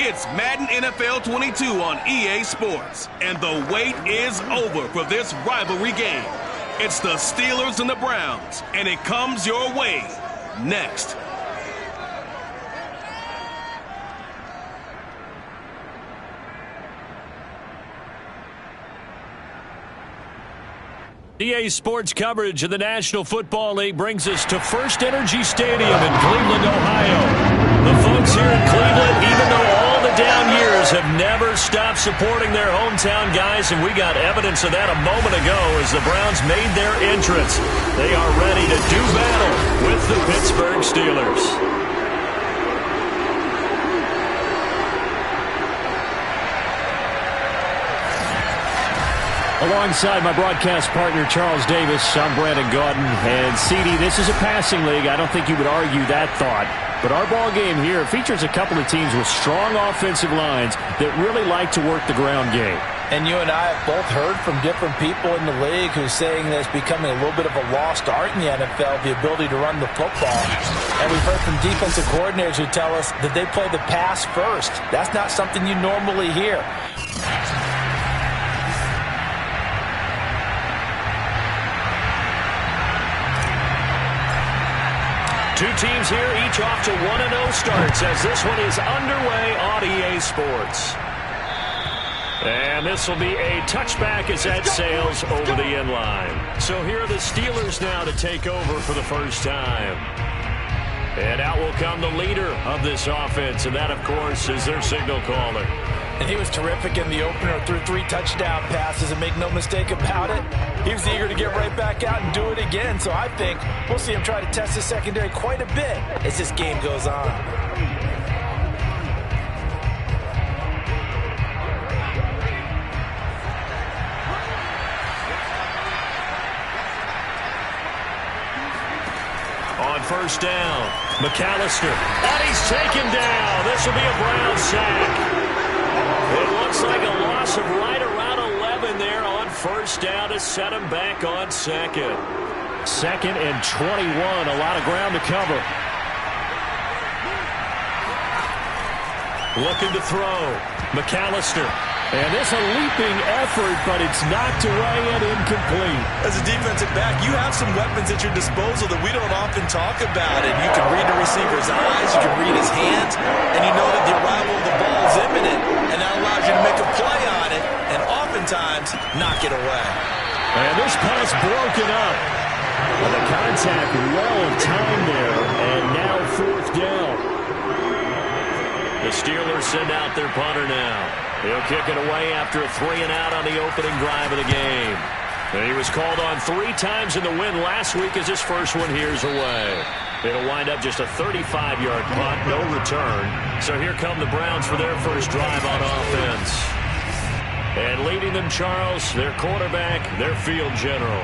It's Madden NFL 22 on EA Sports, and the wait is over for this rivalry game. It's the Steelers and the Browns, and it comes your way next. EA Sports coverage of the National Football League brings us to First Energy Stadium in Cleveland, Ohio. The folks here in Cleveland, even though all the down years, have never stopped supporting their hometown guys, and we got evidence of that a moment ago as the Browns made their entrance. They are ready to do battle with the Pittsburgh Steelers. Alongside my broadcast partner, Charles Davis, I'm Brandon Gaudin. And, CD, this is a passing league. I don't think you would argue that thought. But our ball game here features a couple of teams with strong offensive lines that really like to work the ground game. And you and I have both heard from different people in the league who's saying that it's becoming a little bit of a lost art in the NFL, the ability to run the football. And we've heard from defensive coordinators who tell us that they play the pass first. That's not something you normally hear. Two teams here, each off to 1-0 starts as this one is underway on EA Sports. And this will be a touchback as that sails over the end line. So here are the Steelers now to take over for the first time. And out will come the leader of this offense, and that, of course, is their signal caller. And he was terrific in the opener, threw 3 touchdown passes, and make no mistake about it, he was eager to get right back out and do it again. So I think we'll see him try to test the secondary quite a bit as this game goes on. On first down, McAllister, and he's taken down. This will be a Brown sack. It looks like a loss of right around 11 there on first down to set him back on second. 2nd and 21, a lot of ground to cover. Looking to throw, McAllister. And it's a leaping effort, but it's knocked away and incomplete. As a defensive back, you have some weapons at your disposal that we don't often talk about. And you can read the receiver's eyes, you can read his hands, and you know that the arrival of the ball is imminent. And that allows you to make a play on it and oftentimes knock it away. And this pass broken up. And the contact well timed there, and now 4th down. The Steelers send out their punter now. He'll kick it away after a 3-and-out on the opening drive of the game. And he was called on 3 times in the win last week as his first one here's away. It'll wind up just a 35-yard punt, no return. So here come the Browns for their first drive on offense. And leading them, Charles, their quarterback, their field general.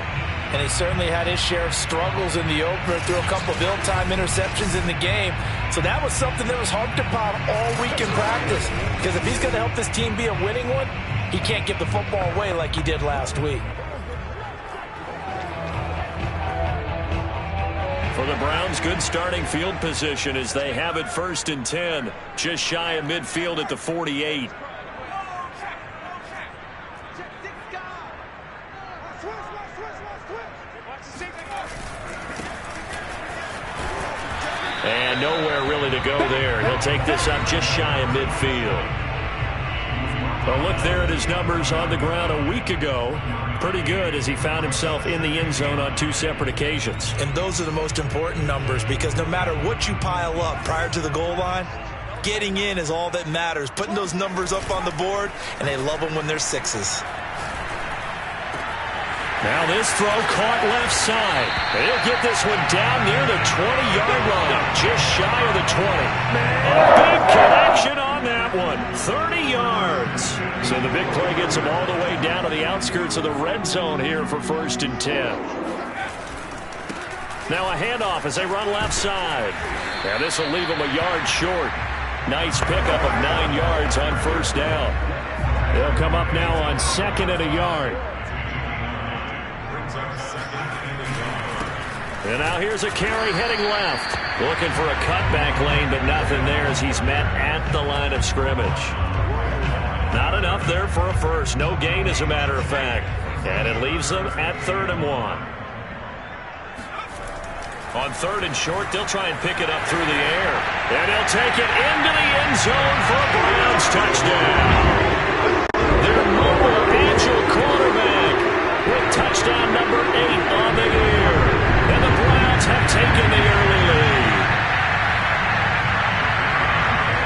And he certainly had his share of struggles in the opener, threw a couple of ill-timed interceptions in the game. So that was something that was harped upon all week in practice. Because if he's going to help this team be a winning one, he can't give the football away like he did last week. For the Browns, good starting field position as they have it 1st and 10, just shy of midfield at the 48. And nowhere really to go there. He'll take this up just shy of midfield. A look there at his numbers on the ground a week ago. Pretty good as he found himself in the end zone on 2 separate occasions. And those are the most important numbers because no matter what you pile up prior to the goal line, getting in is all that matters. Putting those numbers up on the board, and they love them when they're 6s. Now this throw caught left side. He'll get this one down near the 20-yard line, just shy of the 20. A big connection on that one, 30 yards. So the big play gets him all the way down to the outskirts of the red zone here for 1st and 10. Now a handoff as they run left side. Now this will leave him a yard short. Nice pickup of 9 yards on first down. They'll come up now on 2nd and a yard. And now here's a carry heading left. Looking for a cutback lane, but nothing there as he's met at the line of scrimmage. Not enough there for a first. No gain, as a matter of fact. And it leaves them at 3rd and 1. On 3rd and short, they'll try and pick it up through the air. And he'll take it into the end zone for a Browns touchdown. Their mobile, agile quarterback with touchdown number 8 on the year. And the Browns have taken the early lead.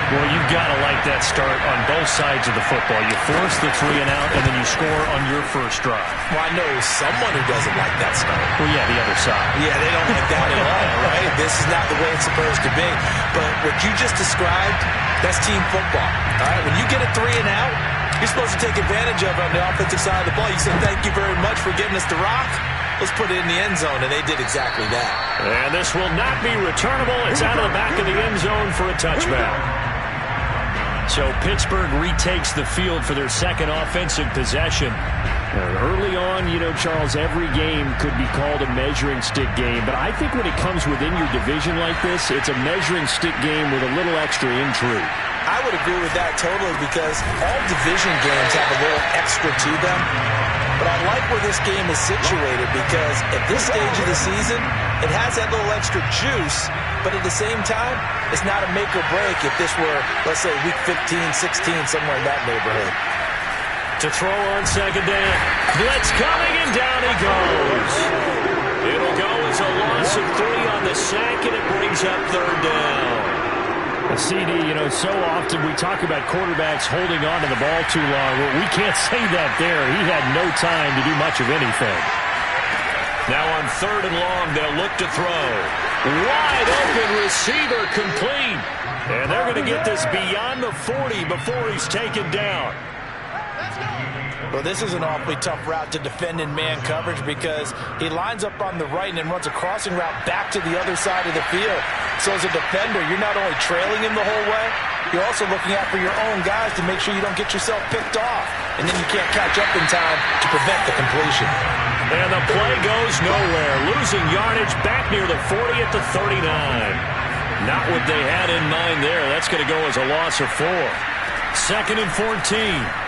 Well, you've got to like that start on both sides of the football. You force the 3 and out, and then you score on your first drive. Well, I know someone who doesn't like that start. Well, yeah, the other side. Yeah, they don't like that at all, right? This is not the way it's supposed to be. But what you just described, that's team football. All right, when you get a 3 and out, you're supposed to take advantage of it on the offensive side of the ball. You say, thank you very much for getting us the rock. Let's put it in the end zone, and they did exactly that. And this will not be returnable. It's out of the back of the end zone for a touchback. So Pittsburgh retakes the field for their second offensive possession. Early on, you know, Charles, every game could be called a measuring stick game. But I think when it comes within your division like this, it's a measuring stick game with a little extra intrigue. I would agree with that totally because all division games have a little extra to them. But I like where this game is situated because at this stage of the season, it has that little extra juice. But at the same time, it's not a make or break if this were, let's say, week 15, 16, somewhere in that neighborhood. To throw on second down. Blitz coming, and down he goes. It'll go as a loss of 3 on the sack, and it brings up 3rd down. CD, you know, so often we talk about quarterbacks holding on to the ball too long. Well, we can't say that there. He had no time to do much of anything. Now on 3rd and long, they'll look to throw. Wide open receiver complete. And they're going to get this beyond the 40 before he's taken down. Well, this is an awfully tough route to defend in man coverage because he lines up on the right and then runs a crossing route back to the other side of the field. So as a defender, you're not only trailing him the whole way, you're also looking out for your own guys to make sure you don't get yourself picked off. And then you can't catch up in time to prevent the completion. And the play goes nowhere. Losing yardage back near the 40 at the 39. Not what they had in mind there. That's going to go as a loss of 4. 2nd and 14.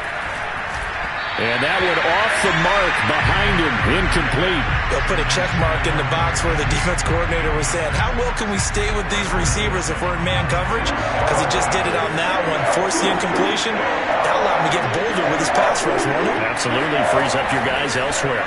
And that one off the mark behind him, incomplete. They'll put a check mark in the box where the defense coordinator was saying, how well can we stay with these receivers if we're in man coverage? Because he just did it on that one, forced the incompletion. That allowed him to get bolder with his pass rush, won't it? Absolutely, frees up your guys elsewhere.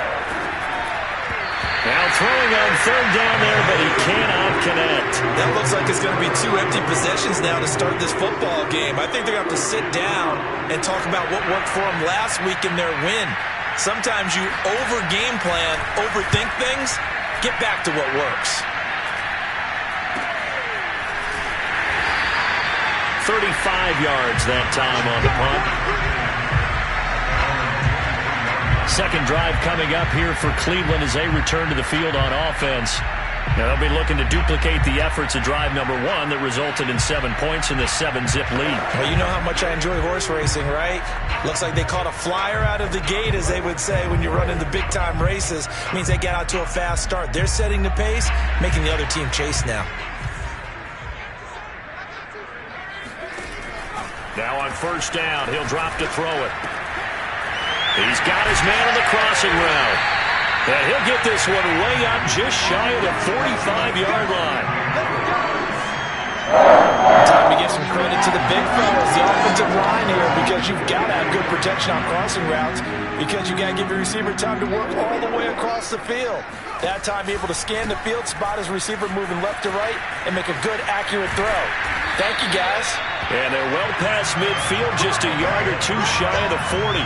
Now throwing on 3rd down there, but he cannot connect. That looks like it's going to be 2 empty possessions now to start this football game. I think they're going to have to sit down and talk about what worked for them last week in their win. Sometimes you over-game plan, overthink things, get back to what works. 35 yards that time on the punt. Second drive coming up here for Cleveland as they return to the field on offense. Now they'll be looking to duplicate the efforts of drive number 1 that resulted in 7 points in the 7-zip lead. Well, you know how much I enjoy horse racing, right? Looks like they caught a flyer out of the gate, as they would say when you're running the big-time races. Means they get out to a fast start. They're setting the pace, making the other team chase now. Now on 1st down, he'll drop to throw it. He's got his man on the crossing route. And he'll get this one way up just shy of the 45-yard line. Time to give some credit to the big fellas, the offensive line here, because you've got to have good protection on crossing routes because you got to give your receiver time to work all the way across the field. That time, be able to scan the field, spot his receiver moving left to right, and make a good, accurate throw. Thank you, guys. And they're well past midfield, just a yard or 2 shy of the 40.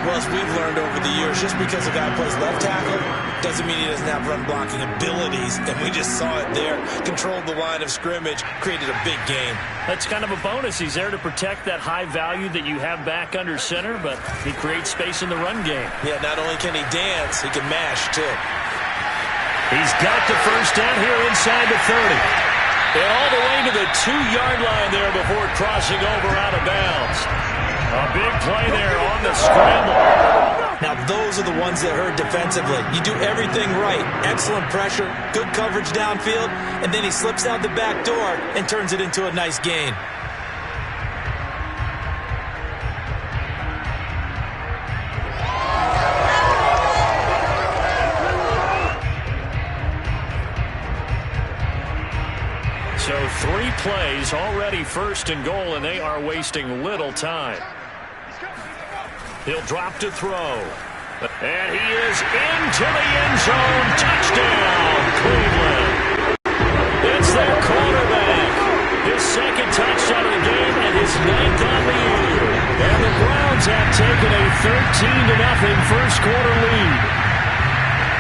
Well, as we've learned over the years, just because a guy plays left tackle doesn't mean he doesn't have run blocking abilities, and we just saw it there. Controlled the line of scrimmage, created a big game. That's kind of a bonus. He's there to protect that high value that you have back under center, but he creates space in the run game. Yeah, not only can he dance, he can mash, too. He's got the 1st down here inside the 30. And all the way to the 2-yard line there before crossing over out of bounds. A big play there on the scramble. Now, those are the ones that hurt defensively. You do everything right. Excellent pressure, good coverage downfield, and then he slips out the back door and turns it into a nice gain. So 3 plays, already 1st and goal, and they are wasting little time. He'll drop to throw. And he is into the end zone. Touchdown, Cleveland. It's their quarterback. His 2nd touchdown of the game and his 9th on the year. And the Browns have taken a 13-0 first quarter lead.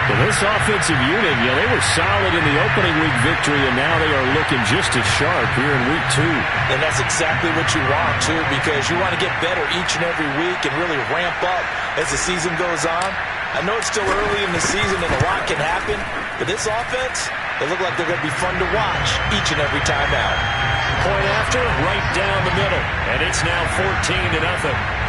Well, this offensive unit, they were solid in the opening week victory, and now they are looking just as sharp here in week 2. And that's exactly what you want, too, because you want to get better each and every week and really ramp up as the season goes on. I know it's still early in the season and a lot can happen, but this offense, they look like they're going to be fun to watch each and every time out. Point after, right down the middle, and it's now 14-0.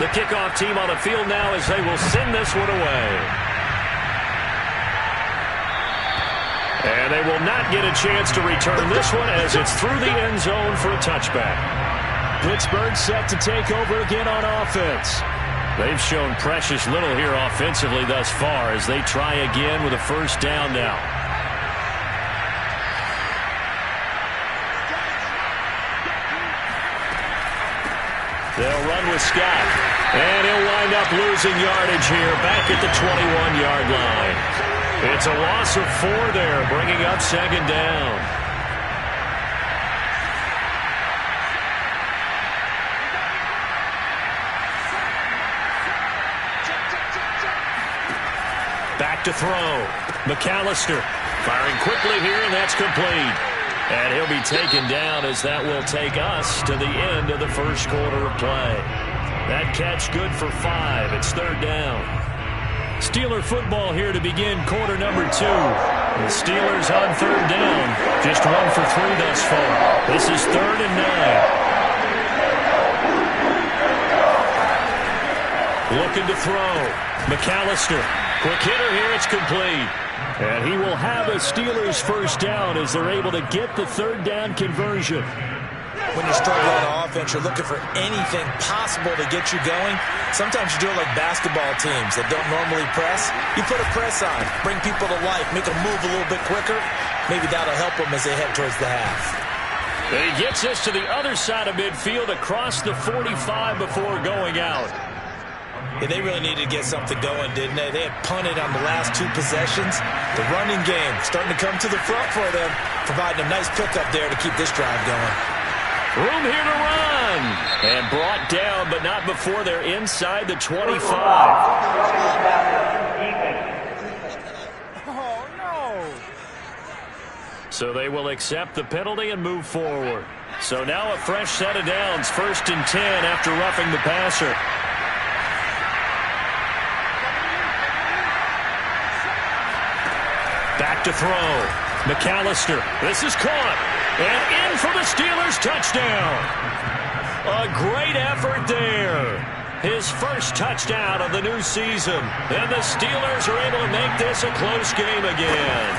The kickoff team on the field now as they will send this one away. And they will not get a chance to return this one as it's through the end zone for a touchback. Pittsburgh set to take over again on offense. They've shown precious little here offensively thus far as they try again with a 1st down now. They'll run with Scott. And he'll wind up losing yardage here back at the 21-yard line. It's a loss of 4 there, bringing up 2nd down. Back to throw. McAllister firing quickly here, and that's complete. And he'll be taken down as that will take us to the end of the first quarter of play. That catch good for 5. It's 3rd down. Steeler football here to begin quarter number 2. The Steelers on 3rd down. Just 1 for 3 thus far. This is 3rd and 9. Looking to throw. McAllister. Quick hitter here. It's complete. And he will have a Steelers 1st down as they're able to get the 3rd down conversion. When you're struggling on offense, you're looking for anything possible to get you going. Sometimes you do it like basketball teams that don't normally press. You put a press on, bring people to life, make them move a little bit quicker. Maybe that'll help them as they head towards the half. And he gets us to the other side of midfield across the 45 before going out. Yeah, they really needed to get something going, didn't they? They had punted on the last 2 possessions. The running game starting to come to the front for them, providing a nice pickup there to keep this drive going. Room here to run. And brought down, but not before they're inside the 25. Oh, no. So they will accept the penalty and move forward. So now a fresh set of downs, 1st and 10 after roughing the passer. Back to throw. McAllister. This is caught. And in for the Steelers touchdown. A great effort there. His 1st touchdown of the new season. And the Steelers are able to make this a close game again.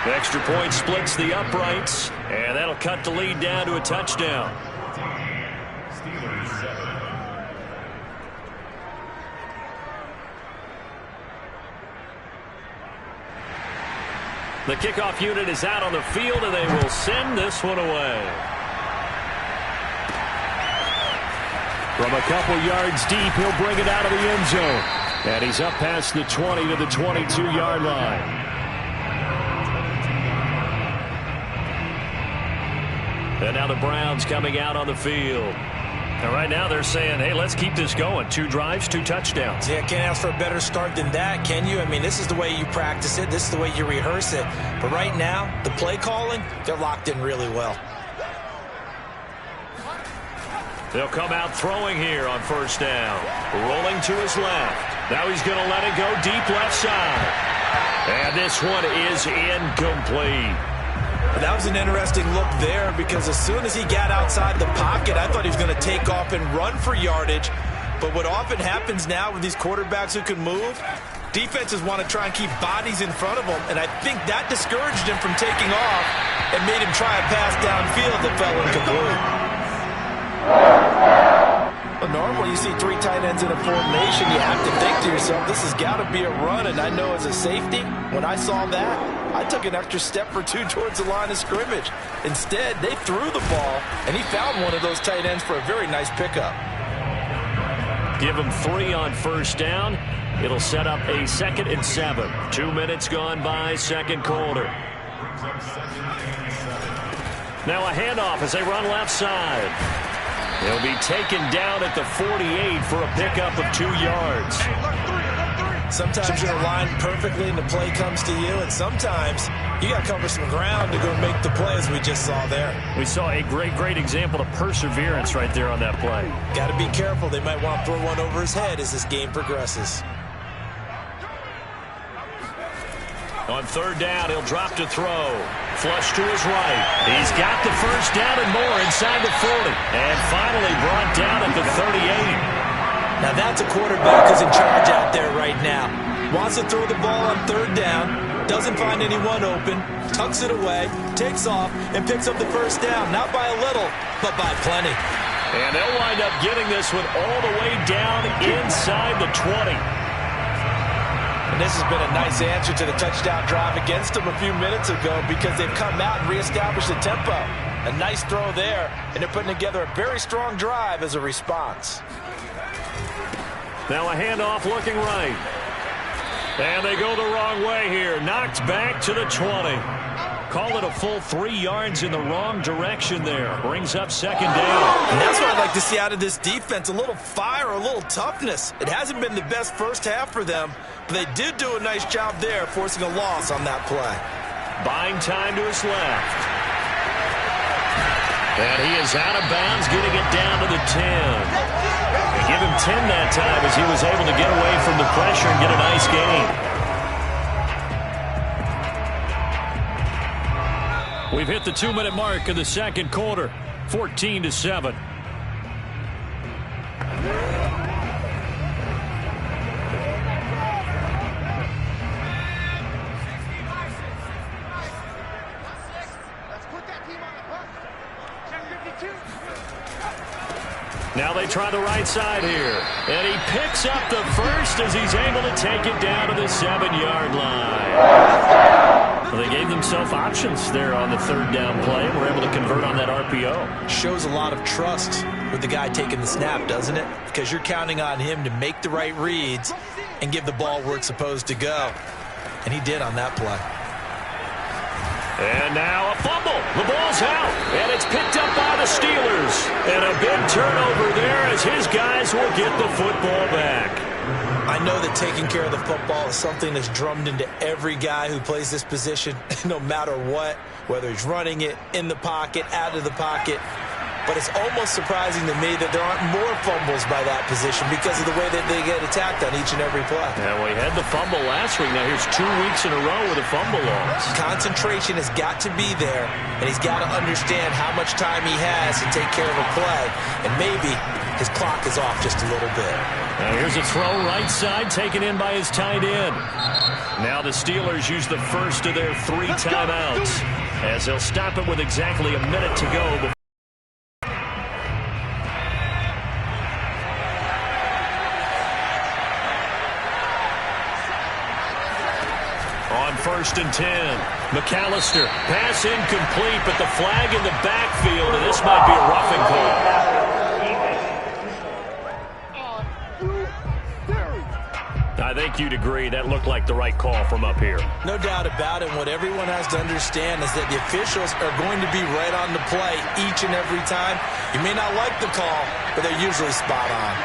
The extra point splits the uprights. And that'll cut the lead down to a touchdown. The kickoff unit is out on the field, and they will send this one away. From a couple yards deep, he'll bring it out of the end zone. And he's up past the 20 to the 22-yard line. And now the Browns coming out on the field. And right now they're saying, hey, let's keep this going. 2 drives, 2 touchdowns. Yeah, can't ask for a better start than that, can you? I mean, this is the way you practice it. This is the way you rehearse it. But right now, the play calling, they're locked in really well. They'll come out throwing here on 1st down. Rolling to his left. Now he's going to let it go deep left side. And this one is incomplete. That was an interesting look there because as soon as he got outside the pocket, I thought he was going to take off and run for yardage. But what often happens now with these quarterbacks who can move, defenses want to try and keep bodies in front of them, and I think that discouraged him from taking off and made him try a pass downfield that fell incomplete. Well, normally you see 3 tight ends in a formation, you have to think to yourself, this has got to be a run, and I know as a safety, when I saw that, I took an extra step or 2 towards the line of scrimmage. Instead, they threw the ball, and he found one of those tight ends for a very nice pickup. Give him 3 on first down. It'll set up a 2nd and 7. 2 minutes gone by, second quarter. Now a handoff as they run left side. He'll be taken down at the 48 for a pickup of 2 yards. Sometimes you're aligned perfectly and the play comes to you, and sometimes you got to cover some ground to go make the play, as we just saw there. We saw a great example of perseverance right there on that play. Got to be careful. They might want to throw one over his head as this game progresses. On third down, he'll drop to throw. Flush to his right. He's got the first down and more inside the 40. And finally brought down at the 38. Now that's a quarterback who's in charge out there right now. Wants to throw the ball on third down. Doesn't find anyone open. Tucks it away. Takes off and picks up the first down. Not by a little, but by plenty. And they'll wind up getting this one all the way down inside the 20. And this has been a nice answer to the touchdown drive against them a few minutes ago because they've come out and reestablished the tempo. A nice throw there, and they're putting together a very strong drive as a response. Now a handoff looking right. And they go the wrong way here. Knocked back to the 20. Call it a full 3 yards in the wrong direction there. Brings up second down. And that's what I'd like to see out of this defense. A little fire, a little toughness. It hasn't been the best first half for them, but they did do a nice job there, forcing a loss on that play. Buying time to his left. And he is out of bounds, getting it down to the 10. They give him 10 that time as he was able to get away from the pressure and get a nice gain. We've hit the 2-minute mark of the second quarter, 14-7. Now they try the right side here. And he picks up the first as he's able to take it down to the 7-yard line. Well, they gave themselves options there on the third down play and were able to convert on that RPO. Shows a lot of trust with the guy taking the snap, doesn't it? Because you're counting on him to make the right reads and give the ball where it's supposed to go. And he did on that play. And now a fumble. The ball's out. And it's picked up by the Steelers. And a big turnover there as his guys will get the football back. I know that taking care of the football is something that's drummed into every guy who plays this position, no matter what, whether he's running it, in the pocket, out of the pocket. But it's almost surprising to me that there aren't more fumbles by that position because of the way that they get attacked on each and every play. Yeah, well, he had the fumble last week. Now here's 2 weeks in a row with a fumble loss. Concentration has got to be there, and he's got to understand how much time he has to take care of a play. And maybe his clock is off just a little bit. Now here's a throw right side taken in by his tight end. Now the Steelers use the first of their 3 timeouts as they'll stop it with exactly a minute to go. On 1st and 10, McAllister, pass incomplete, but the flag in the backfield, and this might be a roughing call. I think you'd agree that looked like the right call from up here. No doubt about it. What everyone has to understand is that the officials are going to be right on the play each and every time. You may not like the call, but they're usually spot on.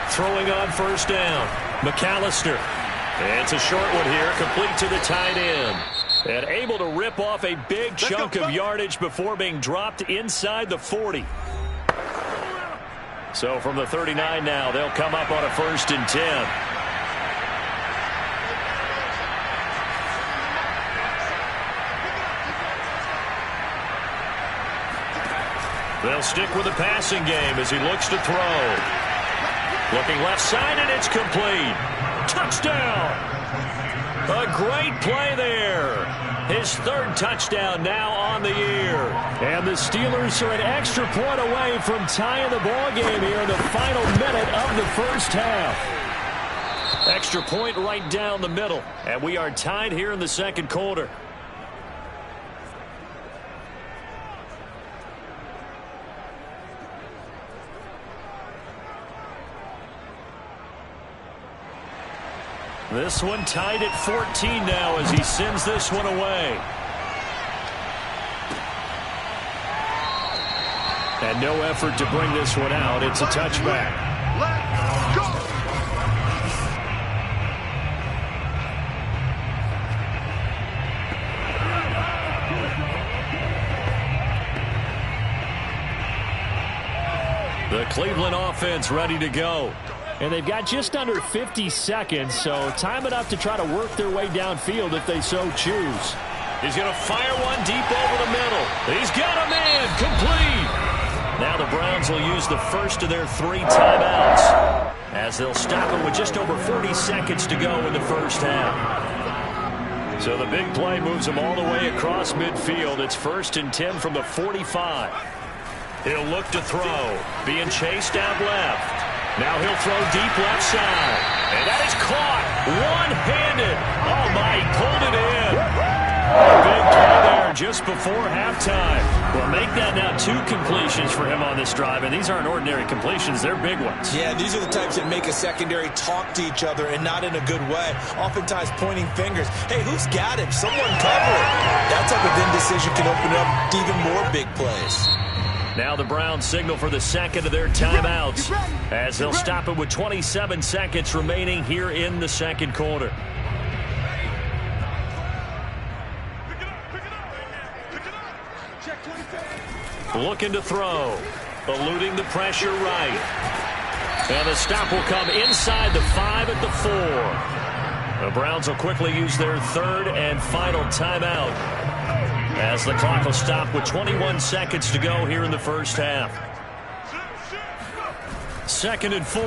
Throwing on 1st down, McAllister. It's a short one here, complete to the tight end. And able to rip off a big chunk of yardage before being dropped inside the 40. So from the 39 now, they'll come up on a 1st and 10. They'll stick with the passing game as he looks to throw. Looking left side, and it's complete. Touchdown! A great play there. His 3rd touchdown now on the year. And the Steelers are an extra point away from tying the ball game here in the final minute of the first half. Extra point right down the middle. And we are tied here in the second quarter. This one tied at 14 now as he sends this one away. And no effort to bring this one out. It's a touchback. Let's go! The Cleveland offense ready to go. And they've got just under 50 seconds, so time enough to try to work their way downfield if they so choose. He's going to fire one deep over the middle. He's got a man, complete. Now the Browns will use the first of their 3 timeouts as they'll stop it with just over 40 seconds to go in the first half. So the big play moves them all the way across midfield. It's 1st and 10 from the 45. He'll look to throw, being chased out left. Now he'll throw deep left side. And that is caught one-handed. Oh, my, he pulled it in. A big play there just before halftime. Well, make that now 2 completions for him on this drive, and these aren't ordinary completions. They're big ones. Yeah, these are the types that make a secondary talk to each other and not in a good way. Oftentimes pointing fingers. Hey, who's got him? Someone cover it. That type of indecision can open up to even more big plays. Now the Browns signal for the second of their timeouts as they'll stop it with 27 seconds remaining here in the second quarter. Looking to throw, eluding the pressure right. And the stop will come inside the 5 at the 4. The Browns will quickly use their 3rd and final timeout as the clock will stop with 21 seconds to go here in the first half. 2nd and 4.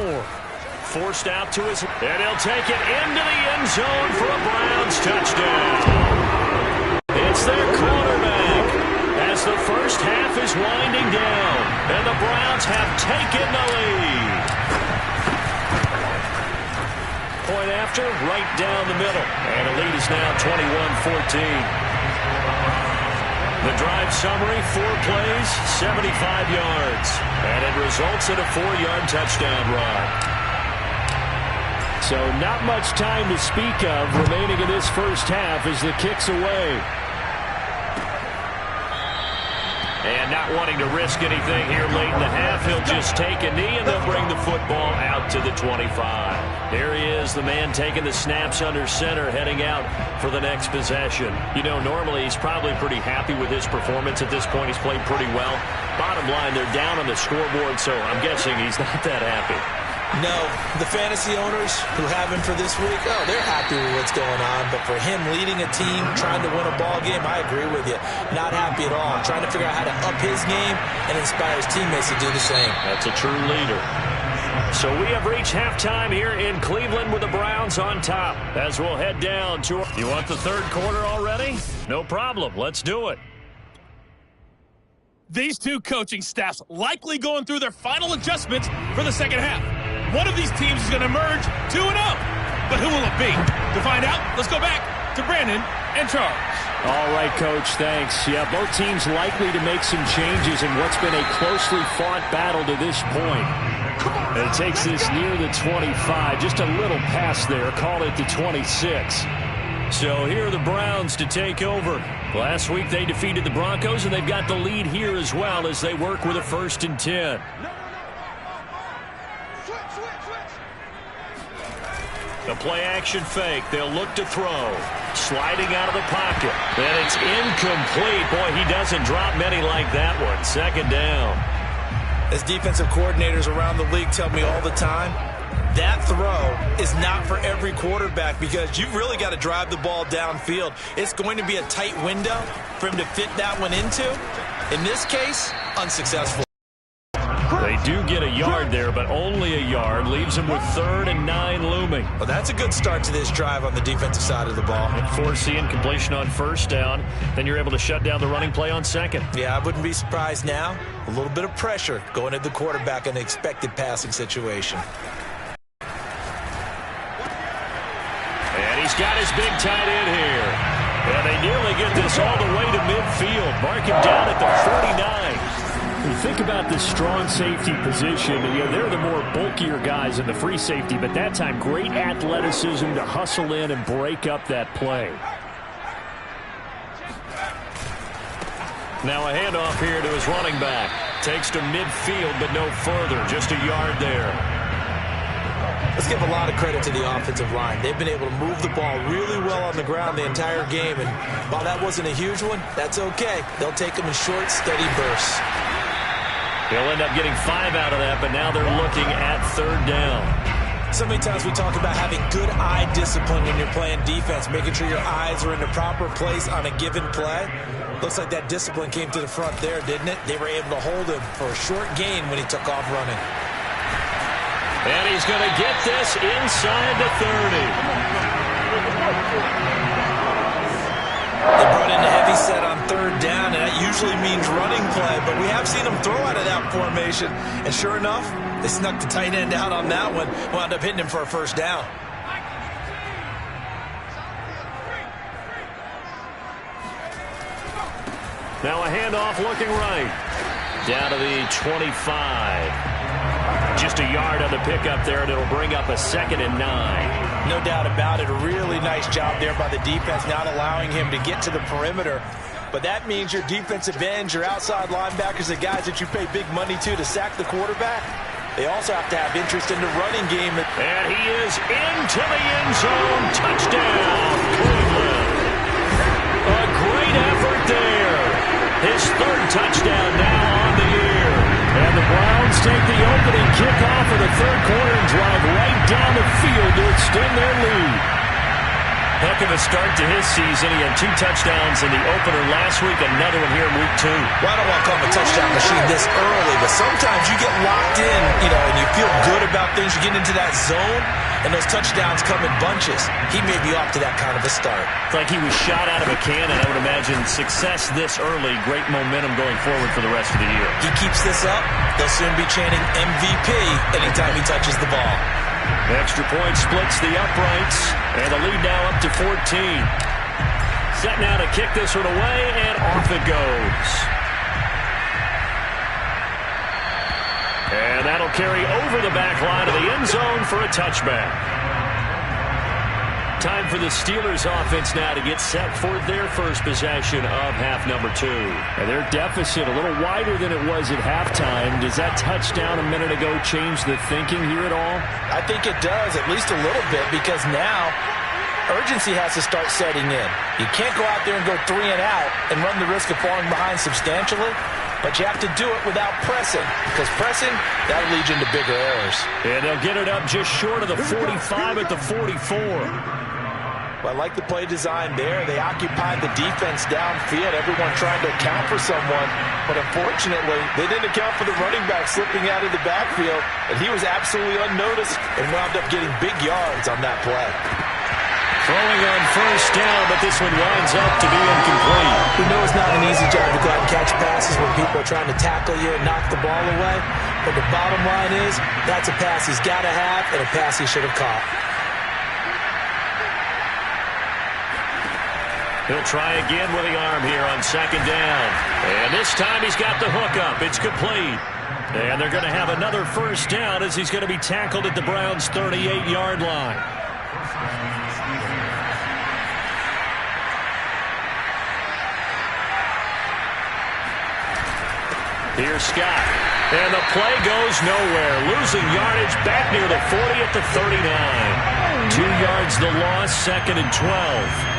Forced out to his, and he'll take it into the end zone for a Browns touchdown. It's their quarterback as the first half is winding down, and the Browns have taken the lead. Point after, right down the middle, and the lead is now 21-14. The drive summary, 4 plays, 75 yards. And it results in a 4-yard touchdown run. So not much time to speak of remaining in this first half as the kick's away. And not wanting to risk anything here late in the half, he'll just take a knee and they'll bring the football out to the 25. There he is, the man taking the snaps under center, heading out for the next possession. You know, normally he's probably pretty happy with his performance at this point. He's played pretty well. Bottom line, they're down on the scoreboard, so I'm guessing he's not that happy. No, the fantasy owners who have him for this week, oh, they're happy with what's going on. But for him leading a team, trying to win a ball game, I agree with you. Not happy at all. Trying to figure out how to up his game and inspire his teammates to do the same. That's a true leader. So we have reached halftime here in Cleveland with the Browns on top as we'll head down to... You want the third quarter already? No problem. Let's do it. These 2 coaching staffs likely going through their final adjustments for the second half. One of these teams is going to emerge 2-0. But who will it be? To find out, let's go back to Brandon and Charles. All right, Coach, thanks. Yeah, both teams likely to make some changes in what's been a closely fought battle to this point. And it takes this near the 25, just a little past there, call it the 26. So here are the Browns to take over. Last week they defeated the Broncos, and they've got the lead here as well as they work with a 1st and 10. The play-action fake. They'll look to throw. Sliding out of the pocket. And it's incomplete. Boy, he doesn't drop many like that one. 2nd down. As defensive coordinators around the league tell me all the time, that throw is not for every quarterback because you've really got to drive the ball downfield. It's going to be a tight window for him to fit that one into. In this case, unsuccessful. They do get a yard there, but only a yard. Leaves them with 3rd and 9 looming. Well, that's a good start to this drive on the defensive side of the ball. And forcing completion on 1st down. Then you're able to shut down the running play on 2nd. Yeah, I wouldn't be surprised now. A little bit of pressure going at the quarterback in an expected passing situation. And he's got his big tight end here. And they nearly get this all the way to midfield. Mark him down at the 49. You think about this strong safety position. They're the more bulkier guys in the free safety, but that time great athleticism to hustle in and break up that play. Now a handoff here to his running back. Takes to midfield, but no further. Just a yard there. Let's give a lot of credit to the offensive line. They've been able to move the ball really well on the ground the entire game, and while that wasn't a huge one, that's okay. They'll take them in short, steady bursts. They'll end up getting 5 out of that, but now they're looking at 3rd down. So many times we talk about having good eye discipline when you're playing defense, making sure your eyes are in the proper place on a given play. Looks like that discipline came to the front there, didn't it? They were able to hold him for a short gain when he took off running. And he's going to get this inside the 30. They brought in a heavy set on 3rd down, and that usually means running play, but we have seen them throw out of that formation, and sure enough, they snuck the tight end out on that one, wound up hitting him for a 1st down. Now a handoff looking right. Down to the 25. Just a yard on the pickup there, and it'll bring up a 2nd and 9. No doubt about it. A really nice job there by the defense, not allowing him to get to the perimeter. But that means your defensive ends, your outside linebackers, the guys that you pay big money to sack the quarterback, they also have to have interest in the running game. And he is into the end zone. Touchdown, Cleveland. A great effort there. His 3rd touchdown now on the year. And the Browns take the opening kickoff of the 3rd quarter and drive right down the field to extend their lead. Heck of a start to his season. He had 2 touchdowns in the opener last week, another one here in week 2. Well, I don't want to call him a touchdown machine this early, but sometimes you get locked in, and you feel good about things. You get into that zone, and those touchdowns come in bunches. He may be off to that kind of a start. It's like he was shot out of a cannon. I would imagine success this early, great momentum going forward for the rest of the year. He keeps this up, they'll soon be chanting MVP anytime he touches the ball. Extra point splits the uprights, and the lead now up to 14. Set now to kick this one away, and off it goes. And that'll carry over the back line of the end zone for a touchback. Time for the Steelers offense now to get set for their first possession of half number 2. And their deficit a little wider than it was at halftime. Does that touchdown a minute ago change the thinking here at all? I think it does, at least a little bit, because now urgency has to start setting in. You can't go out there and go 3 and out and run the risk of falling behind substantially, but you have to do it without pressing, because pressing, that'll lead you into bigger errors. And they'll get it up just short of the 45 at the 44. Well, I like the play design there. They occupied the defense downfield, everyone trying to account for someone. But unfortunately, they didn't account for the running back slipping out of the backfield, and he was absolutely unnoticed and wound up getting big yards on that play. Throwing on 1st down, but this one winds up to be incomplete. We know it's not an easy job to go out and catch passes when people are trying to tackle you and knock the ball away. But the bottom line is, that's a pass he's got to have and a pass he should have caught. He'll try again with the arm here on 2nd down. And this time he's got the hook up. It's complete. And they're going to have another 1st down as he's going to be tackled at the Browns' 38-yard line. Here's Scott. And the play goes nowhere. Losing yardage back near the 40 at the 39. 2 yards the loss, 2nd and 12.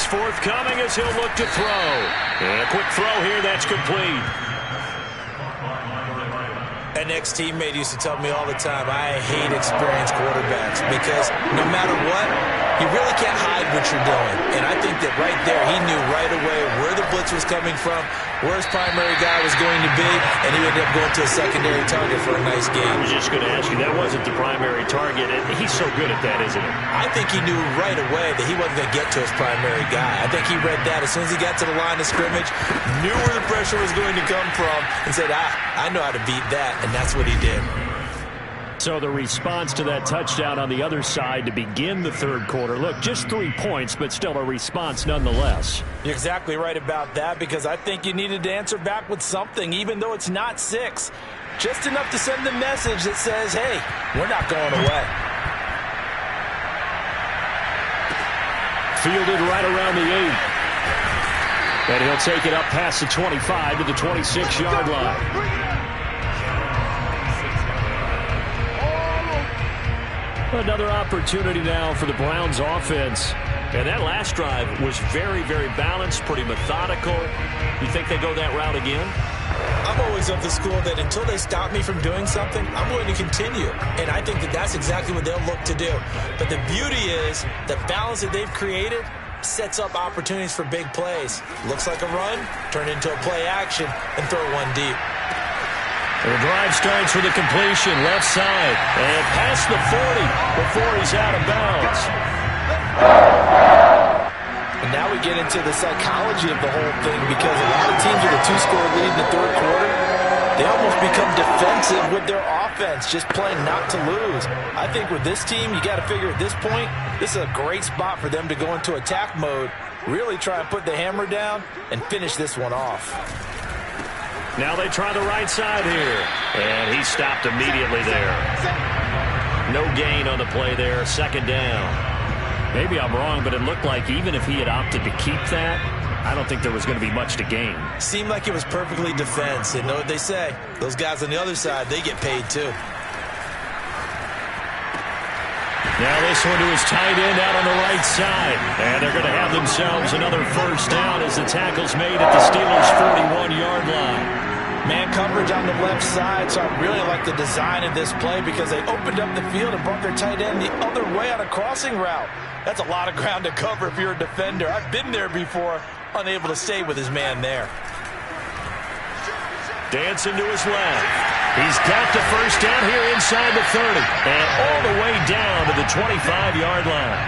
forthcoming as he'll look to throw. And a quick throw here, that's complete. An ex-teammate used to tell me all the time, I hate experienced quarterbacks because no matter what, you really can't hide what you're doing. And I think that right there, he knew right away where the blitz was coming from, where his primary guy was going to be, and he ended up going to a secondary target for a nice game. I was just going to ask you, that wasn't the primary target, and he's so good at that, isn't he? I think he knew right away that he wasn't going to get to his primary guy. I think he read that as soon as he got to the line of scrimmage, knew where the pressure was going to come from, and said, I know how to beat that, and that's what he did. So the response to that touchdown on the other side to begin the third quarter. Look, just 3 points, but still a response nonetheless. You're exactly right about that because I think you needed to answer back with something, even though it's not 6. Just enough to send the message that says, hey, we're not going away. Fielded right around the 8. And he'll take it up past the 25 to the 26-yard line. Another opportunity now for the Browns offense. And that last drive was very, very balanced, pretty methodical. You think they go that route again? I'm always of the school that until they stop me from doing something, I'm going to continue. And I think that that's exactly what they'll look to do. But the beauty is the balance that they've created sets up opportunities for big plays. Looks like a run, turn into a play action, and throw one deep. The drive starts with a completion, left side, and past the 40 before he's out of bounds. And now we get into the psychology of the whole thing because a lot of teams with a 2-score lead in the third quarter, they almost become defensive with their offense, just playing not to lose. I think with this team, you got to figure at this point, this is a great spot for them to go into attack mode, really try and put the hammer down and finish this one off. Now they try the right side here. And he stopped immediately there. No gain on the play there. Second down. Maybe I'm wrong, but it looked like even if he had opted to keep that, I don't think there was going to be much to gain. Seemed like it was perfectly defense. And know what they say? Those guys on the other side, they get paid too. Now this one to his tight end out on the right side. And they're going to have themselves another first down as the tackle's made at the Steelers' 41-yard line. Man coverage on the left side, so I really like the design of this play because they opened up the field and brought their tight end the other way on a crossing route. That's a lot of ground to cover if you're a defender. I've been there before, unable to stay with his man there. Dancing to his left. He's got the first down here inside the 30. And all the way down to the 25-yard line.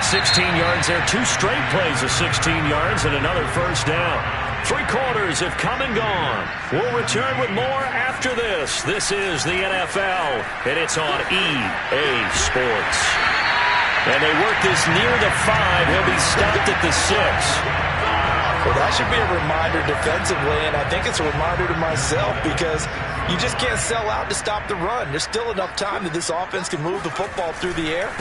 16 yards there. 2 straight plays of 16 yards and another first down. 3 quarters have come and gone. We'll return with more after this. This is the NFL, and it's on EA Sports. And they work this near the 5. He'll be stopped at the 6. Well, that should be a reminder defensively, and I think it's a reminder to myself because you just can't sell out to stop the run. There's still enough time that this offense can move the football through the air,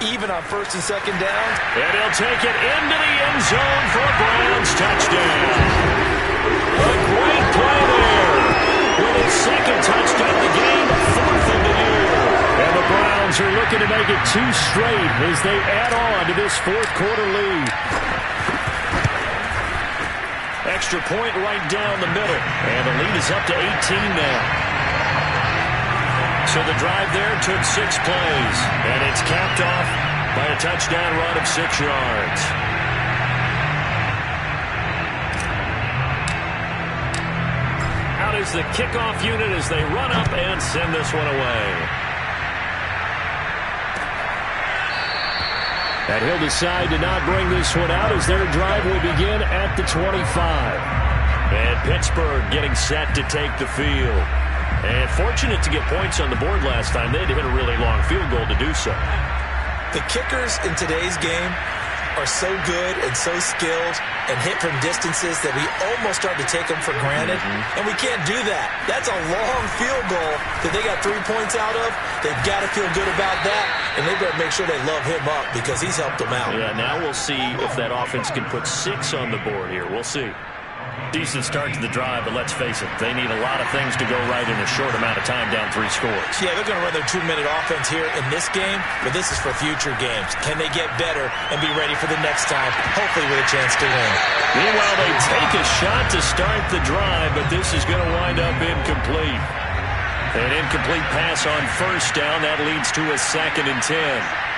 even on first and second down. And he'll take it into the end zone for a Browns touchdown. A great play there. With his second touchdown of the game, 4th of the year. And the Browns are looking to make it 2 straight as they add on to this 4th quarter lead. Extra point right down the middle. And the lead is up to 18 now. So the drive there took 6 plays. And it's capped off by a touchdown run of 6 yards. Out is the kickoff unit as they run up and send this one away. And he'll decide to not bring this one out as their drive will begin at the 25. And Pittsburgh getting set to take the field. And fortunate to get points on the board last time. They had to hit a really long field goal to do so. The kickers in today's game are so good and so skilled and hit from distances that we almost start to take them for granted. And we can't do that. That's a long field goal that they got 3 points out of. They've got to feel good about that. And they better make sure they love him up because he's helped them out. Yeah, now we'll see if that offense can put 6 on the board here. We'll see. Decent start to the drive, but let's face it, they need a lot of things to go right in a short amount of time, down 3 scores. Yeah, they're going to run their 2-minute offense here in this game, but this is for future games. Can they get better and be ready for the next time, hopefully with a chance to win? Meanwhile, they take a shot to start the drive, but this is going to wind up incomplete. An incomplete pass on first down. That leads to a 2nd and 10.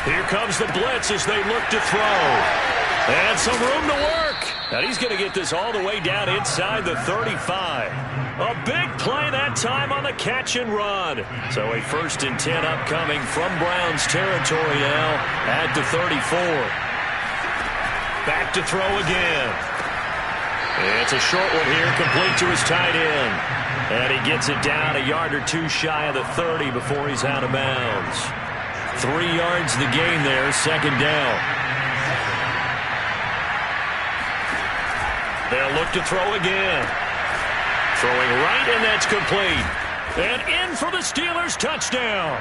Here comes the blitz as they look to throw. And some room to work. And he's going to get this all the way down inside the 35. A big play that time on the catch and run. So a 1st and 10 upcoming from Browns territory now at the 34. Back to throw again. It's a short one here, complete to his tight end. And he gets it down a yard or 2 shy of the 30 before he's out of bounds. 3 yards the gain there, 2nd down. They'll look to throw again. Throwing right, and that's complete. And in for the Steelers touchdown.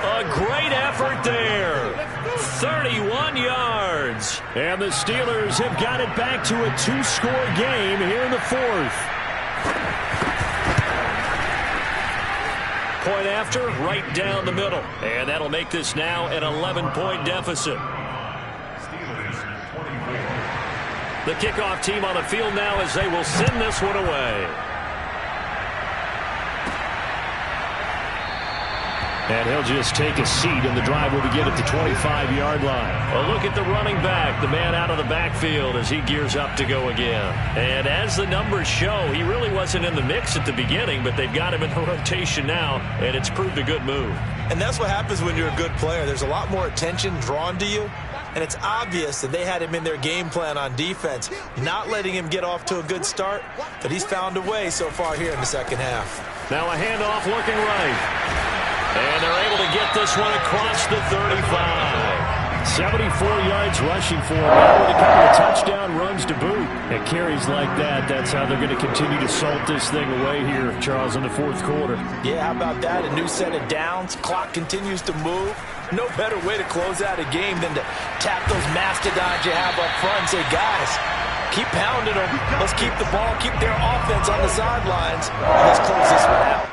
A great effort there. 31 yards. And the Steelers have got it back to a 2-score game here in the 4th. Point after, right down the middle. And that'll make this now an 11-point deficit. The kickoff team on the field now as they will send this one away. And he'll just take a seat, and the drive will begin at the 25-yard line. A look at the running back, the man out of the backfield as he gears up to go again. And as the numbers show, he really wasn't in the mix at the beginning, but they've got him in the rotation now, and it's proved a good move. And that's what happens when you're a good player. There's a lot more attention drawn to you, and it's obvious that they had him in their game plan on defense, not letting him get off to a good start, but he's found a way so far here in the 2nd half. Now a handoff looking right. And they're able to get this one across the 35. 74 yards rushing for him. Now with a couple of touchdown runs to boot. And carries like that, that's how they're going to continue to salt this thing away here, Charles, in the 4th quarter. Yeah, how about that? A new set of downs. Clock continues to move. No better way to close out a game than to tap those mastodons you have up front and say, guys, keep pounding them. Let's keep the ball, keep their offense on the sidelines. Let's close this one out.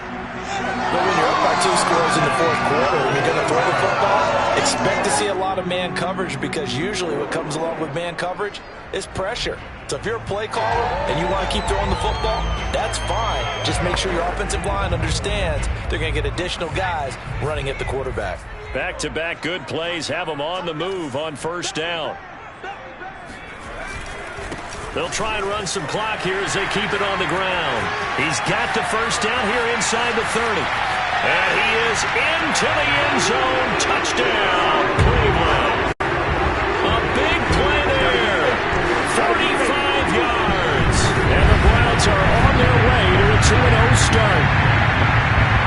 But when you're up by 2 scores in the 4th quarter and you're going to throw the football, expect to see a lot of man coverage, because usually what comes along with man coverage is pressure. So if you're a play caller and you want to keep throwing the football, that's fine. Just make sure your offensive line understands they're going to get additional guys running at the quarterback. Back-to-back good plays have them on the move on 1st down. They'll try and run some clock here as they keep it on the ground. He's got the 1st down here inside the 30. And he is into the end zone. Touchdown, Cleveland. A big play there. 45 yards. And the Browns are on their way to a 2-0 start.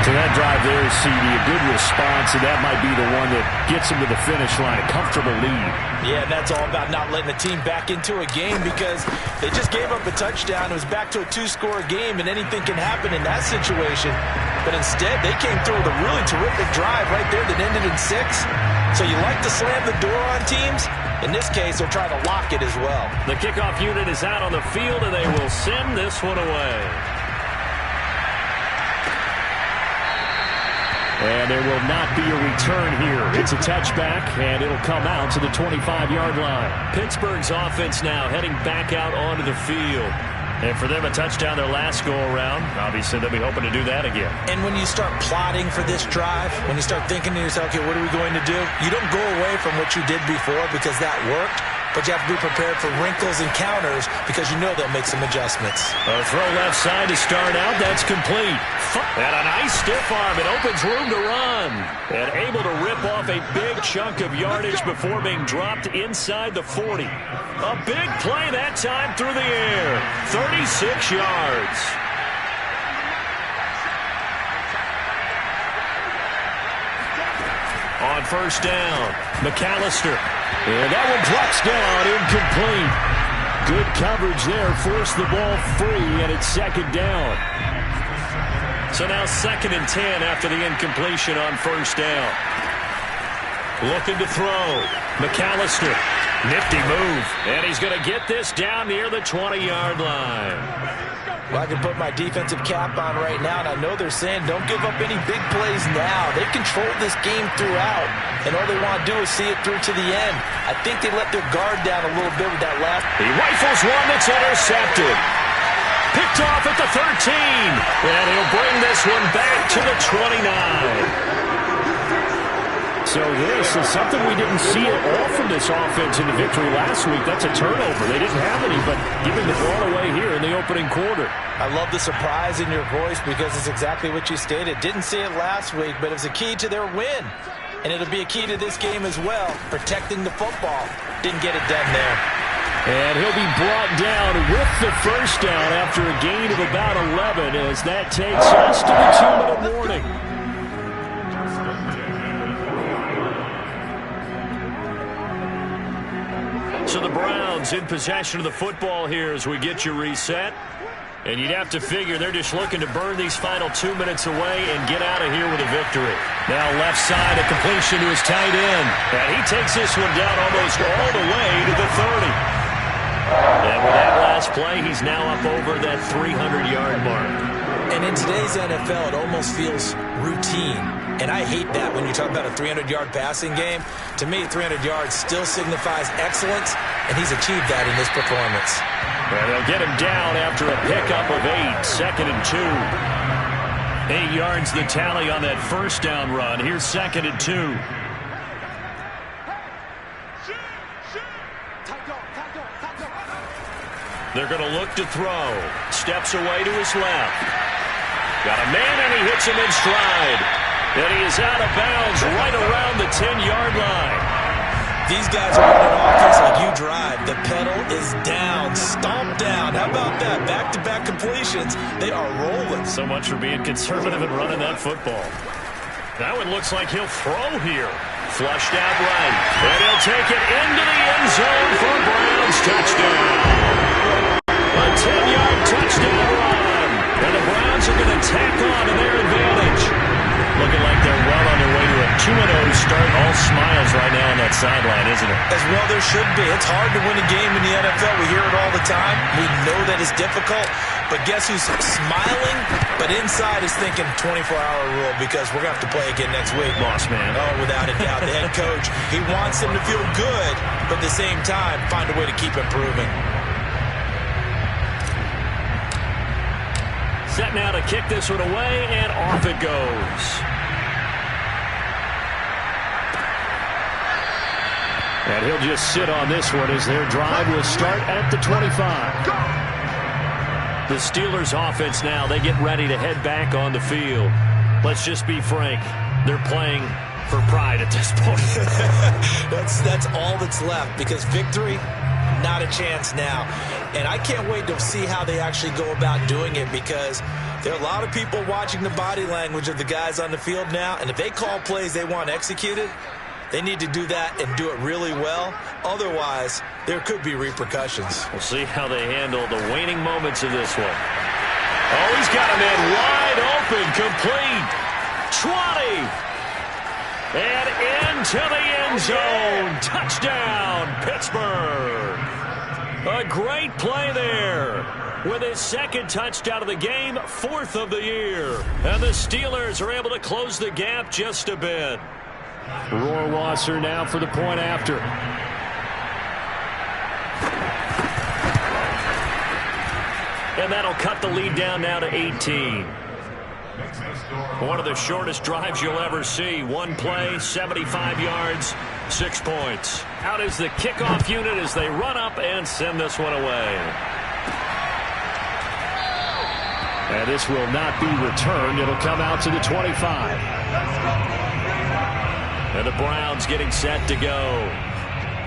To that drive there, CD, a good response, and that might be the one that gets him to the finish line, a comfortable lead. Yeah, that's all about not letting the team back into a game, because they just gave up a touchdown. It was back to a 2-score game, and anything can happen in that situation. But instead, they came through with a really terrific drive right there that ended in 6. So you like to slam the door on teams? In this case, they're trying to lock it as well. The kickoff unit is out on the field, and they will send this one away. And there will not be a return here. It's a touchback, and it'll come out to the 25-yard line. Pittsburgh's offense now heading back out onto the field. And for them, a touchdown their last go-around. Obviously, they'll be hoping to do that again. And when you start plotting for this drive, when you start thinking to yourself, okay, what are we going to do? You don't go away from what you did before because that worked. But you have to be prepared for wrinkles and counters because you know they'll make some adjustments. A throw left side to start out. That's complete. And a nice stiff arm. It opens room to run. And able to rip off a big chunk of yardage before being dropped inside the 40. A big play that time through the air. 36 yards. On 1st down, McAllister. And that one drops down, incomplete. Good coverage there, forced the ball free, and it's 2nd down. So now 2nd and 10 after the incompletion on 1st down. Looking to throw. McAllister. Nifty move. And he's going to get this down near the 20-yard line. Well, I can put my defensive cap on right now, and I know they're saying don't give up any big plays now. They've controlled this game throughout, and all they want to do is see it through to the end. I think they let their guard down a little bit with that last. He rifles one that's intercepted. Picked off at the 13. And he'll bring this one back to the 29. So this is something we didn't see at all from this offense in the victory last week. That's a turnover. They didn't have any, but giving the ball away here in the opening quarter. I love the surprise in your voice because it's exactly what you stated. Didn't see it last week, but it was a key to their win. And it'll be a key to this game as well, protecting the football. Didn't get it done there. And he'll be brought down with the first down after a gain of about 11 as that takes us to the 2-minute warning. So the Browns in possession of the football here as we get you reset. And you'd have to figure they're just looking to burn these final 2 minutes away and get out of here with a victory. Now left side, a completion to his tight end. And he takes this one down almost all the way to the 30. And with that last play, he's now up over that 300-yard mark. And in today's NFL, it almost feels routine. And I hate that when you talk about a 300-yard passing game. To me, 300 yards still signifies excellence, and he's achieved that in this performance. And they'll get him down after a pickup of 8, 2nd and 2. 8 yards the tally on that first down run. Here's 2nd and 2. They're going to look to throw. Steps away to his left. Got a man, and he hits him in stride. And he is out of bounds right around the 10-yard line. These guys are running an offense like you drive. The pedal is down, stomped down. How about that? Back-to-back completions. They are rolling. So much for being conservative and running that football. That one looks like he'll throw here. Flushed out right. And he'll take it into the end zone for a Browns touchdown. A 10-yard touchdown run. And the Browns are going to tack on to their advantage. Looking like they're well on their way to a 2-0 start. All smiles right now on that sideline, isn't it? As well there should be. It's hard to win a game in the NFL. We hear it all the time. We know that it's difficult. But guess who's smiling? But inside is thinking 24-hour rule because we're going to have to play again next week. Boss man. Oh, without a doubt. The head coach, he wants them to feel good, but at the same time, find a way to keep improving. Set now to kick this one away, and off it goes. And he'll just sit on this one as their drive will start at the 25. The Steelers offense now, they get ready to head back on the field. Let's just be frank. They're playing for pride at this point. That's all that's left because victory, not a chance now. And I can't wait to see how they actually go about doing it because there are a lot of people watching the body language of the guys on the field now. And if they call plays they want executed, they need to do that and do it really well. Otherwise, there could be repercussions. We'll see how they handle the waning moments of this one. Oh, he's got a man wide open, complete. 20. And into the end zone. Touchdown, Pittsburgh. A great play there. With his second touchdown of the game, 4th of the year. And the Steelers are able to close the gap just a bit. Rohrwasser now for the point after. And that'll cut the lead down now to 18. One of the shortest drives you'll ever see. One play, 75 yards, 6 points. Out is the kickoff unit as they run up and send this one away. And this will not be returned. It'll come out to the 25. And the Browns getting set to go.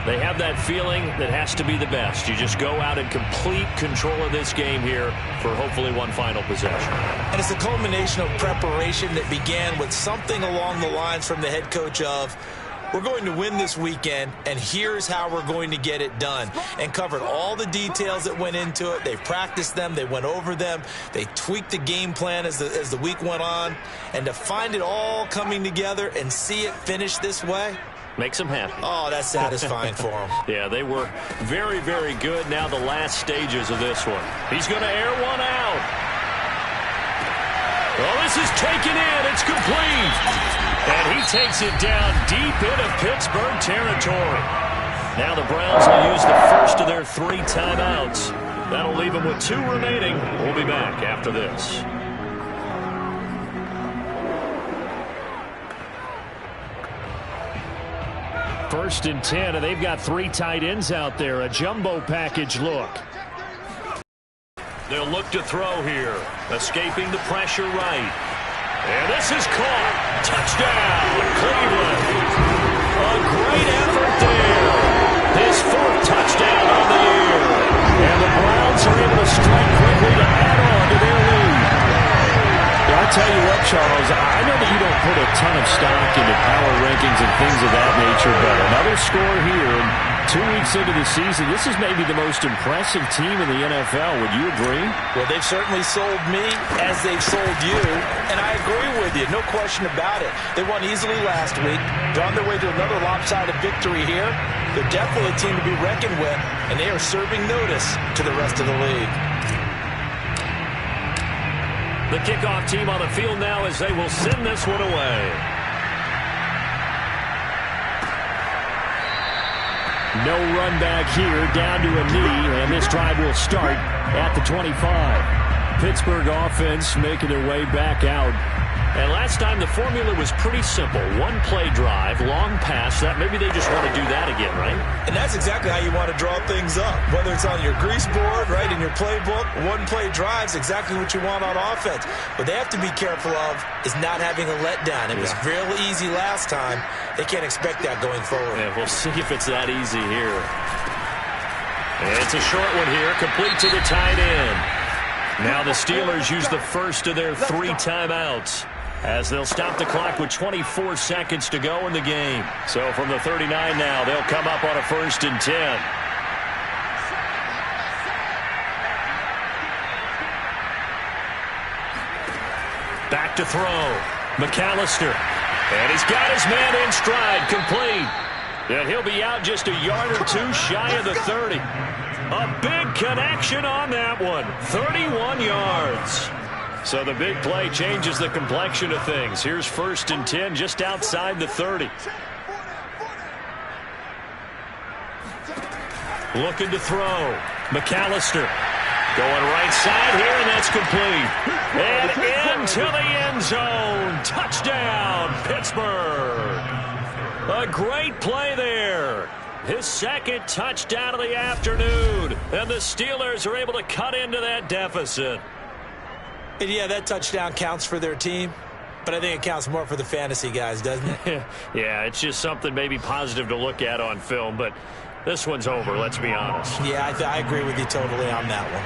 They have that feeling that has to be the best. You just go out in complete control of this game here for hopefully one final possession. And it's a culmination of preparation that began with something along the lines from the head coach of, we're going to win this weekend, and here's how we're going to get it done. And covered all the details that went into it. They practiced them. They went over them. They tweaked the game plan as the week went on. And to find it all coming together and see it finish this way, Makes them happy. Oh, that's satisfying for them. Yeah, they were very, very good. Now the last stages of this one. He's going to air one out. Well, this is taken in. It's complete. And he takes it down deep into Pittsburgh territory. Now the Browns will use the first of their 3 timeouts. That'll leave them with 2 remaining. We'll be back after this. First and 10, and they've got 3 tight ends out there. A jumbo package look. They'll look to throw here. Escaping the pressure right. And this is caught. Touchdown, Cleveland. A great effort there. His 4th touchdown on the year. And the Browns are able to strike quickly to add on to their lead. Yeah, I'll tell you what, Charles, I know that you don't put a ton of stock into power rankings and things of that nature, but another score here, and 2 weeks into the season, this is maybe the most impressive team in the NFL. Would you agree? Well, they've certainly sold me as they've sold you, and I agree with you, no question about it. They won easily last week. They're on their way to another lopsided victory here. They're definitely a team to be reckoned with, and they are serving notice to the rest of the league. The kickoff team on the field now as they will send this one away. No run back here, down to a knee, and this drive will start at the 25. Pittsburgh offense making their way back out. And last time the formula was pretty simple. 1-play drive, long pass. That maybe they just want to do that again, right? And that's exactly how you want to draw things up. Whether it's on your grease board, right, in your playbook, 1-play drive's exactly what you want on offense. What they have to be careful of is not having a letdown. It was real easy last time. They can't expect that going forward. Yeah, we'll see if it's that easy here. And it's a short one here, complete to the tight end. Now the Steelers use the first of their 3 timeouts, as they'll stop the clock with 24 seconds to go in the game. So from the 39 now, they'll come up on a 1st and 10. Back to throw. McAllister. And he's got his man in stride, complete. And he'll be out just a yard or 2 shy of the 30. A big connection on that one. 31 yards. So the big play changes the complexion of things. Here's 1st and 10 just outside the 30. Looking to throw. McAllister going right side here, and that's complete. And into the end zone. Touchdown, Pittsburgh. A great play there. His 2nd touchdown of the afternoon. And the Steelers are able to cut into that deficit. And yeah, that touchdown counts for their team, but I think it counts more for the fantasy guys, doesn't it? Yeah, it's just something maybe positive to look at on film, but this one's over, let's be honest. Yeah, I agree with you totally on that one.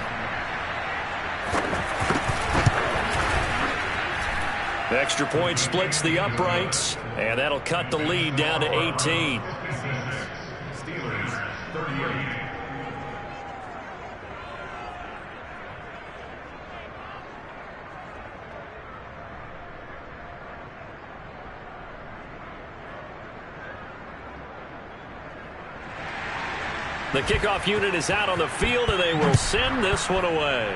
The extra point splits the uprights, and that'll cut the lead down to 18. Steelers, 38. The kickoff unit is out on the field, and they will send this one away.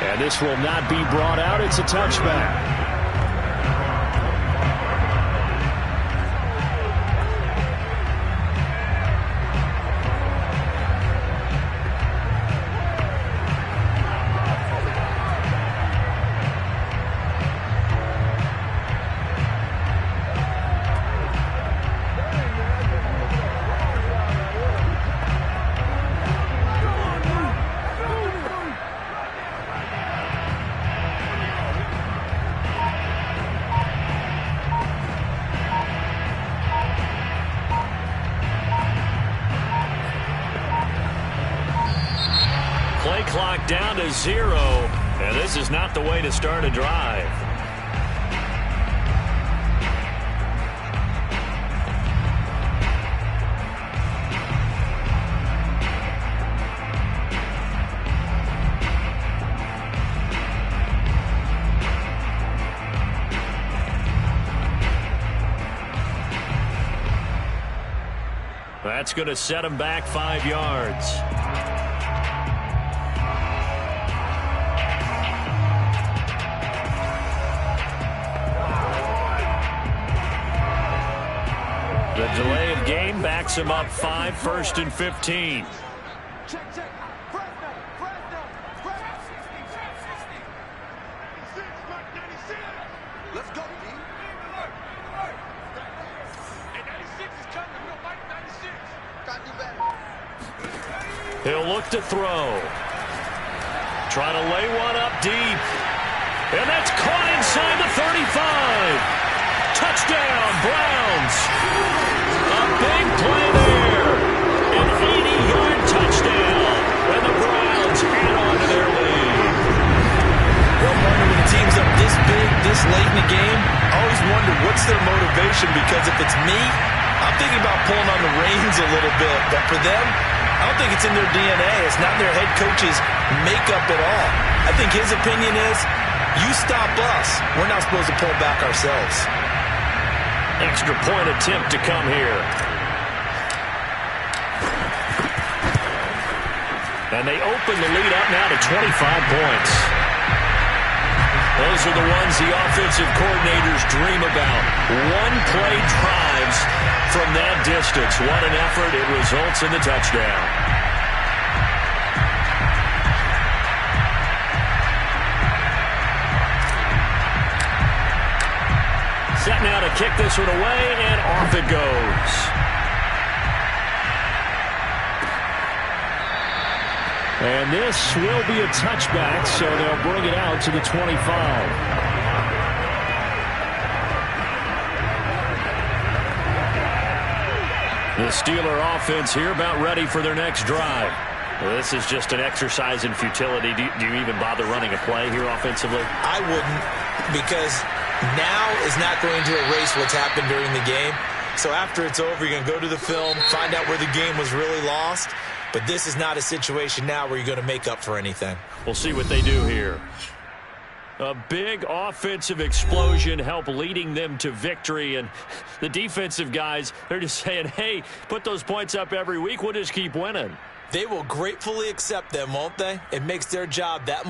And this will not be brought out. It's a touchback. Play clock down to 0, and this is not the way to start a drive. That's going to set him back 5 yards. The delay of game backs him up 5, 1st and 15. He'll look to throw. Try to lay one up deep. And that's caught inside the 35. Touchdown, Browns. A big play there. An 80-yard touchdown. And the Browns add on to their lead. Well, wonder when a team's up this big, this late in the game, I always wonder what's their motivation, because if it's me, I'm thinking about pulling on the reins a little bit. But for them, I don't think it's in their DNA. It's not their head coach's makeup at all. I think his opinion is, you stop us, we're not supposed to pull back ourselves. Extra point attempt to come here. And they open the lead up now to 25 points. Those are the ones the offensive coordinators dream about. One-play drives from that distance. What an effort. It results in the touchdown. Set now to kick this one away, and off it goes. And this will be a touchback, so they'll bring it out to the 25. The Steeler offense here about ready for their next drive. Well, this is just an exercise in futility. Do you even bother running a play here offensively? I wouldn't, because now is not going to erase what's happened during the game. So after it's over, you're going to go to the film, find out where the game was really lost. But this is not a situation now where you're going to make up for anything. We'll see what they do here. A big offensive explosion helped leading them to victory. And the defensive guys, they're just saying, hey, put those points up every week. We'll just keep winning. They will gratefully accept them, won't they? It makes their job that